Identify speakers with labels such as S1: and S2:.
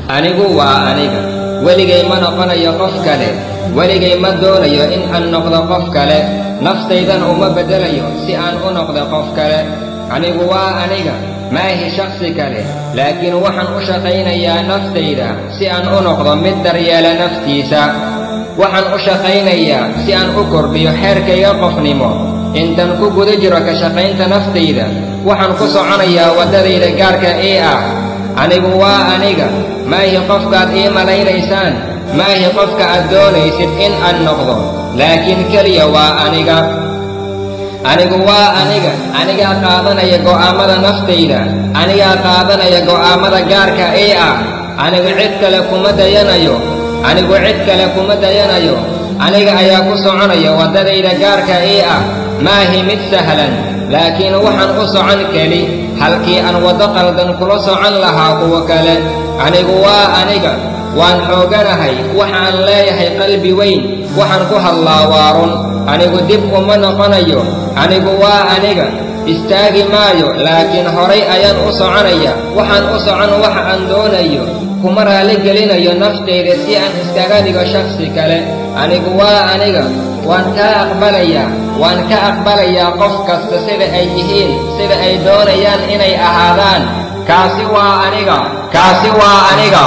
S1: anigu waa aniga weligay ma noqonayo qof kale weligay ma doonayo in aan noqdo qof kale naftaydan uma bedelayo si aan u noqdo qof kale anigu waa aniga maahi shakhsi kale laakiin waxaan u shaqaynayaa naftayda si aan u noqdo mid daryeela naftiisa waxaan u shaqaynayaa si aan u kordhiyo xeerkayga qofnimo intaan ku guda jiro ka shaqaynta naftayda waxaan ku soconayaa waddadayda gaarka ee ah anigu waa aniga maahi qofkaad ii malaynaysaan maahi qofka aad doonaysid in aan noqdo laakiin keliya waa aniga anigu waa aniga anigaa qaadanaya go'aamada naftayda anigaa qaadanaya go'aamada gaarka ee ah anigu cid kale kuma dayanayo aniga ayaa ku soconaya waddadayda gaarka ee ah maahi mid sahlan laakiin waxaan u socon keli halkii aan waddo qaldan kula socon lahaa kuwa kale anigu waa aniga waan xooganahay waxaan leeyahay qalbi weyn waxaan ku hadlaa waa run anigu dib uma noqonayo anigu waa aniga istaagi maayo laakiin horay ayaan u soconaya waxaan u socon waxa aan doonayo kuma raali gelinayo naftayda si aan iskaga dhigo shakhsi kale anigu waa aniga waan ka aqbalayaa qof kasta sida ay yihiin sida ay doonayaan inay ahaadaan kaasi waa aniga